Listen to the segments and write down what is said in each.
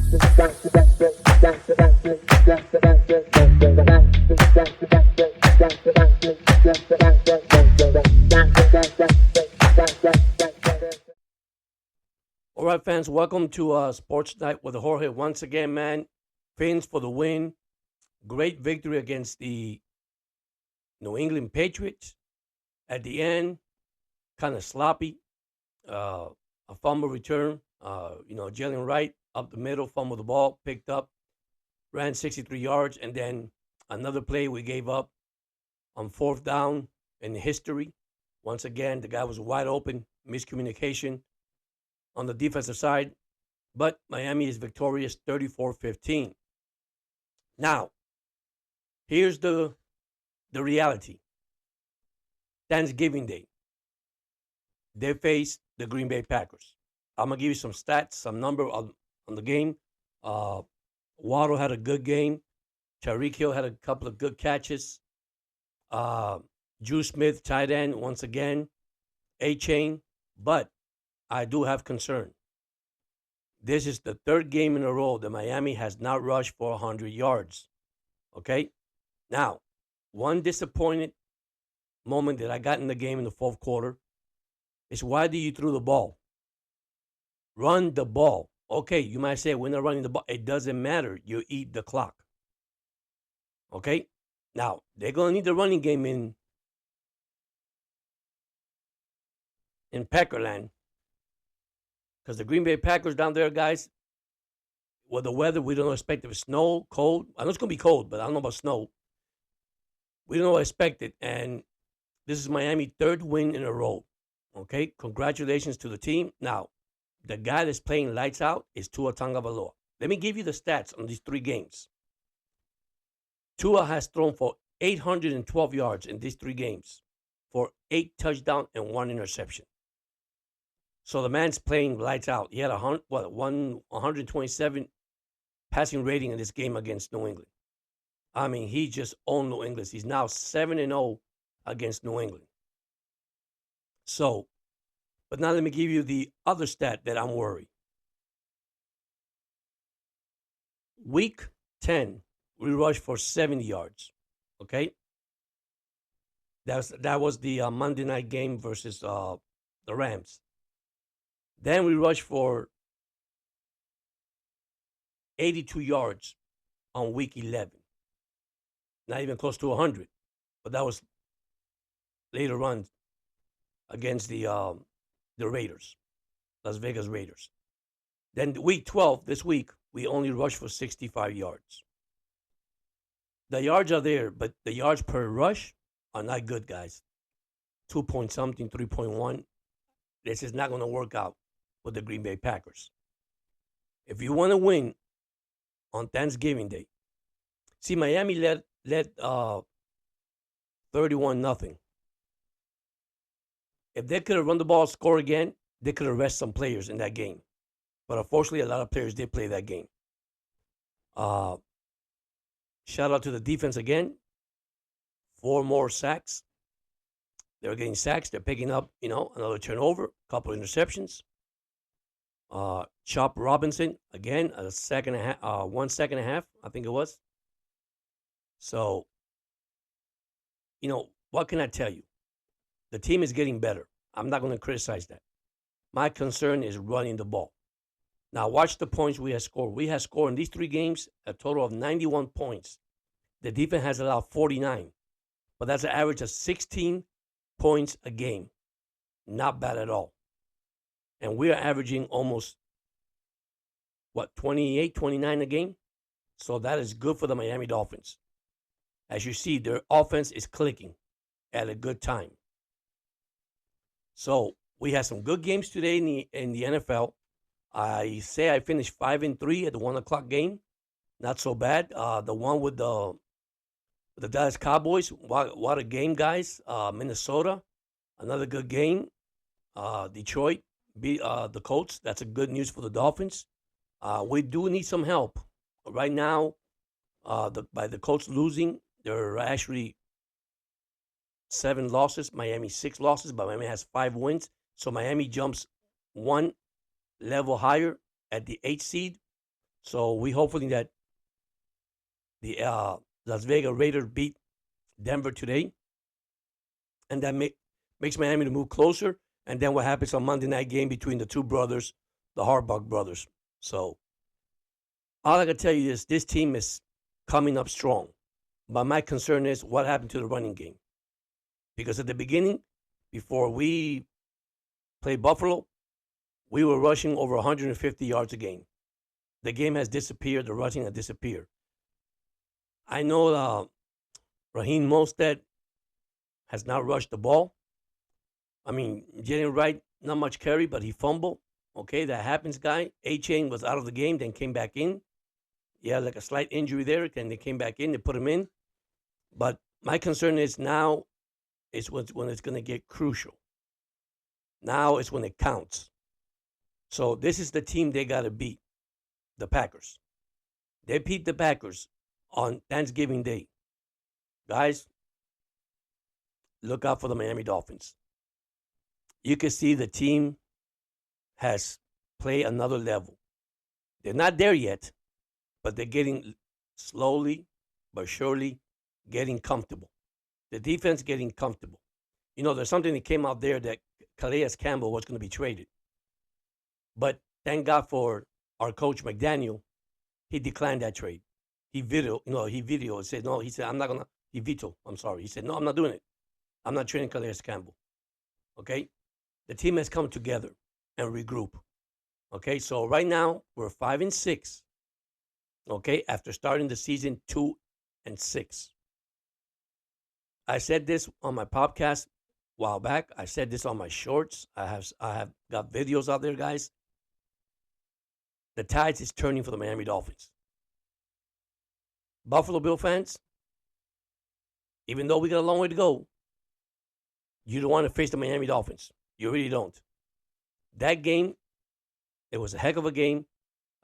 All right, fans, welcome to Sports Night with Jorge. Once again, man, Fins for the win. Great victory against the New England Patriots. At the end, kind of sloppy. A fumble return. Jalen Wright up the middle, fumbled the ball, picked up, ran 63 yards, and then another play we gave up on fourth down in history. Once again, the guy was wide open, miscommunication on the defensive side, but Miami is victorious 34-15. Now, here's the reality. Thanksgiving Day, they face the Green Bay Packers. I'm going to give you some stats, some number on the game. Waddle had a good game. TYREEKHILL had a couple of good catches. Drew Smith, tight end, once again. A-Chain. But I do have concern. This is the third game in a row that Miami has not rushed for 100 yards. Okay? Now, one disappointed moment that I got in the game in the fourth quarter is why do you throw the ball? Run the ball. Okay, you might say, we're not running the ball. It doesn't matter. You eat the clock. Okay? Now, they're going to need the running game in Packerland. Because the Green Bay Packers down there, guys, with the weather, we don't expect it. Snow, cold. I know it's going to be cold, but I don't know about snow. We don't know what expected. And this is Miami's third win in a row. Okay? Congratulations to the team. Now, the guy that's playing lights out is Tua Tagovailoa. Let me give you the stats on these three games. Tua has thrown for 812 yards in these three games for 8 touchdowns and 1 interception. So the man's playing lights out. He had 127 passing rating in this game against New England. I mean, he just owned New England. He's now 7-0 against New England. So, but now let me give you the other stat that I'm worried. Week 10, we rushed for 70 yards. Okay? That was the Monday night game versus the Rams. Then we rushed for 82 yards on week 11. Not even close to 100. But that was later on against the Raiders, Las Vegas Raiders. Then week 12, this week, we only rushed for 65 yards. The yards are there, but the yards per rush are not good, guys. 2 point something, 3.1. This is not going to work out with the Green Bay Packers. If you want to win on Thanksgiving Day, see, Miami led 31-0. If they could have run the ball, score again, they could have rested some players in that game. But unfortunately, a lot of players did play that game. Shout out to the defense again. 4 more sacks. They're getting sacks. They're picking up, another turnover, a couple of interceptions. Chop Robinson, again, a second and a half, 1 second and a half, I think it was. So, what can I tell you? The team is getting better. I'm not going to criticize that. My concern is running the ball. Now, watch the points we have scored. We have scored in these 3 games a total of 91 points. The defense has allowed 49. But that's an average of 16 points a game. Not bad at all. And we are averaging almost, 28, 29 a game? So that is good for the Miami Dolphins. As you see, their offense is clicking at a good time. So we had some good games today in the NFL. I say I finished 5-3 at the 1 o'clock game. Not so bad. The one with the Dallas Cowboys, what a game, guys. Minnesota, another good game. Detroit beat the Colts. That's a good news for the Dolphins. We do need some help. Right now, by the Colts losing, they're actually 7 losses. Miami 6 losses, but Miami has 5 wins. So Miami jumps 1 level higher at the 8th seed. So we hopefully that the Las Vegas Raiders beat Denver today, and that makes Miami to move closer. And then what happens on Monday night game between the two brothers, the Harbaugh brothers. So all I can tell you is this team is coming up strong. But my concern is what happened to the running game. Because at the beginning, before we played Buffalo, we were rushing over 150 yards a game. The game has disappeared. The rushing has disappeared. I know Raheem Mostert has not rushed the ball. I mean, Jalen Wright, not much carry, but he fumbled. Okay, that happens, guy. A-Chain was out of the game, then came back in. Yeah, like a slight injury there, and they came back in, they put him in. But my concern is now is when it's going to get crucial. Now is when it counts. So this is the team they got to beat, the Packers. They beat the Packers on Thanksgiving Day. Guys, look out for the Miami Dolphins. You can see the team has played another level. They're not there yet, but they're getting slowly but surely getting comfortable. The defense getting comfortable. You know, there's something that came out there that Calais Campbell was going to be traded. But thank God for our coach McDaniel, he declined that trade. He videoed, said, no, he said, I'm not going to, he vetoed, I'm sorry. He said, no, I'm not doing it. I'm not trading Calais Campbell. Okay? The team has come together and regroup. Okay? So right now, we're 5-6. Okay? After starting the season 2-6. I said this on my podcast a while back. I said this on my shorts. I have got videos out there, guys. The tides is turning for the Miami Dolphins. Buffalo Bill fans, even though we got a long way to go, you don't want to face the Miami Dolphins. You really don't. That game, it was a heck of a game.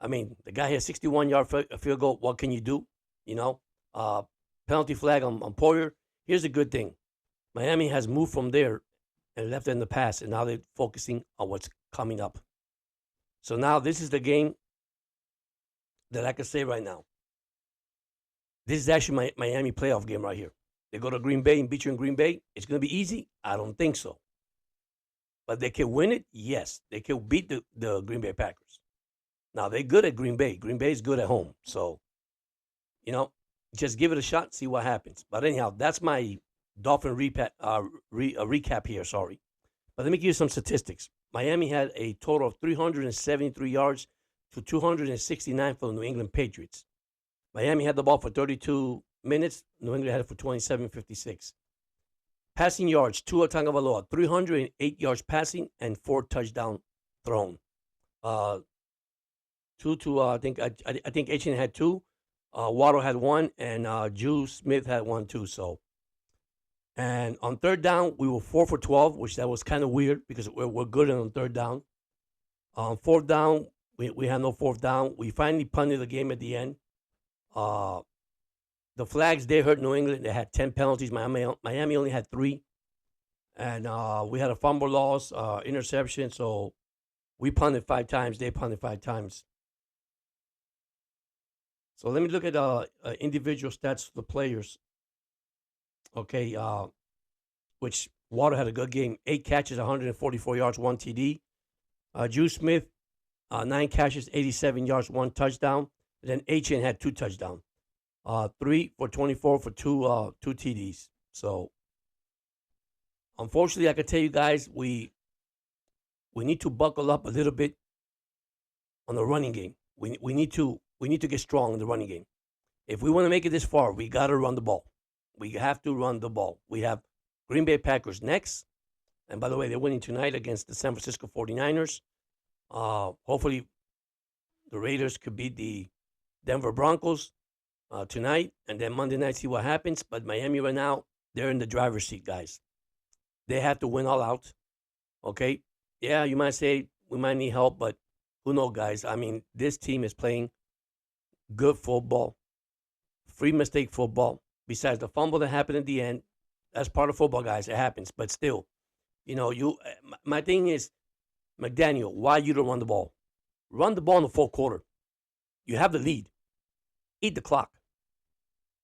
I mean, the guy had a 61-yard field goal. What can you do? You know, penalty flag on Poyer. Here's the good thing. Miami has moved from there and left it in the past, and now they're focusing on what's coming up. So now this is the game that I can say right now. This is actually my Miami playoff game right here. They go to Green Bay and beat you in Green Bay. It's going to be easy? I don't think so. But they can win it? Yes. They can beat the Green Bay Packers. Now, they're good at Green Bay. Green Bay is good at home. So, you know, just give it a shot, see what happens. But anyhow, that's my Dolphin recap here, sorry. But let me give you some statistics. Miami had a total of 373 yards to 269 for the New England Patriots. Miami had the ball for 32 minutes. New England had it for 27:56. Passing yards, Tua Tagovailoa, 308 yards passing and 4 touchdowns thrown. I think H.N. had 2. Waddle had 1, and Juice Smith had 1 too. So, and on third down, we were 4 for 12, which that was kind of weird because we're good on third down. On fourth down, we had no fourth down. We finally punted the game at the end. The flags, they hurt New England. They had 10 penalties. Miami only had 3. And we had a fumble loss, interception. So we punted 5 times. They punted 5 times. So let me look at individual stats for the players. Okay, which Water had a good game. 8 catches, 144 yards, 1 TD. Juice Smith, 9 catches, 87 yards, 1 touchdown. And then H.N. had 2 touchdowns. 3 for 24 for 2 TDs. So, unfortunately, I can tell you guys, we need to buckle up a little bit on the running game. We need to get strong in the running game. If we want to make it this far, we got to run the ball. We have to run the ball. We have Green Bay Packers next. And by the way, they're winning tonight against the San Francisco 49ers. Hopefully, the Raiders could beat the Denver Broncos tonight. And then Monday night, see what happens. But Miami right now, they're in the driver's seat, guys. They have to win all out. Okay? Yeah, you might say we might need help, but who knows, guys? I mean, this team is playing good football, free mistake football. Besides the fumble that happened at the end, that's part of football, guys. It happens. But still, you know, my thing is, McDaniel, why you don't run the ball? Run the ball in the fourth quarter. You have the lead. Eat the clock.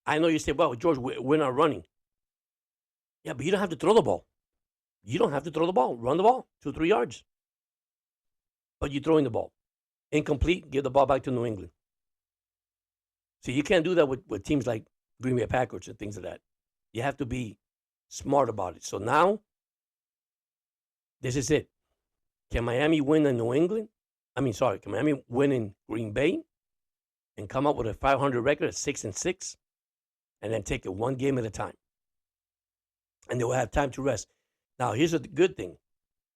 I know you say, well, George, we're not running. Yeah, but you don't have to throw the ball. You don't have to throw the ball. Run the ball 2, 3 yards. But you're throwing the ball. Incomplete, give the ball back to New England. See, you can't do that with teams like Green Bay Packers and things like that. You have to be smart about it. So now, this is it. Can Miami win in New England? Can Miami win in Green Bay and come up with a 500 record at 6-6, and then take it one game at a time? And they will have time to rest. Now, here's a good thing.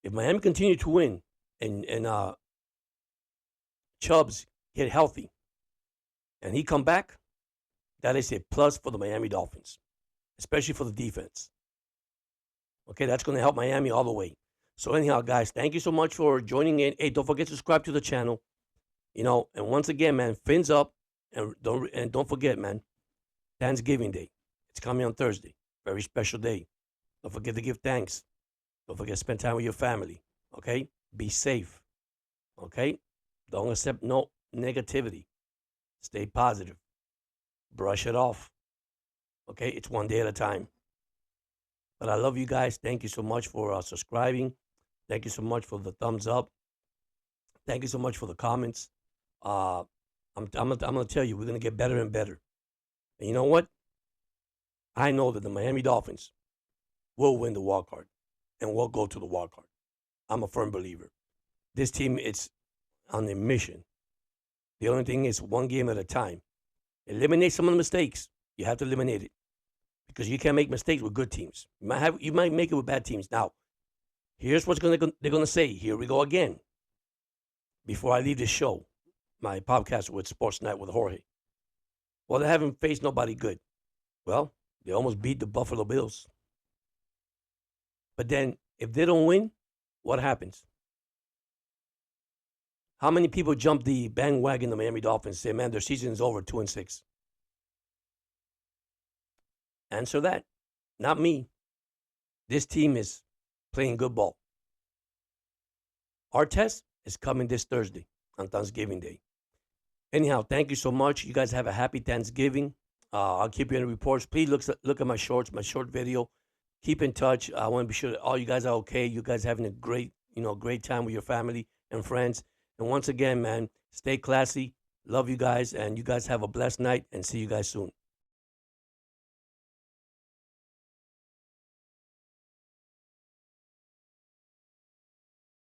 If Miami continue to win and Chubbs get healthy and he come back, that is a plus for the Miami Dolphins, especially for the defense. Okay, that's going to help Miami all the way. So anyhow, guys, thank you so much for joining in. Hey, don't forget to subscribe to the channel. And once again, man, fins up, and don't forget, man, Thanksgiving Day. It's coming on Thursday. Very special day. Don't forget to give thanks. Don't forget to spend time with your family. Okay? Be safe. Okay? Don't accept no negativity. Stay positive. Brush it off. Okay? It's one day at a time. But I love you guys. Thank you so much for subscribing. Thank you so much for the thumbs up. Thank you so much for the comments. I'm going to tell you, we're going to get better and better. And you know what? I know that the Miami Dolphins will win the wild card and will go to the wild card. I'm a firm believer. This team is on a mission. The only thing is one game at a time. Eliminate some of the mistakes. You have to eliminate it, because you can't make mistakes with good teams. You might make it with bad teams. Now, here's what they're going to say. Here we go again. Before I leave this show, my podcast with Sports Night with Jorge. Well, they haven't faced nobody good. Well, they almost beat the Buffalo Bills. But then, if they don't win, what happens? How many people jump the bandwagon, the Miami Dolphins, say, man, their season is over, 2-6? Answer that. Not me. This team is playing good ball. Our test is coming this Thursday on Thanksgiving Day. Anyhow, thank you so much. You guys have a happy Thanksgiving. I'll keep you in the reports. Please look at my short video. Keep in touch. I want to be sure that all you guys are okay. You guys having a great time with your family and friends. And once again, man, stay classy. Love you guys, and you guys have a blessed night, and see you guys soon.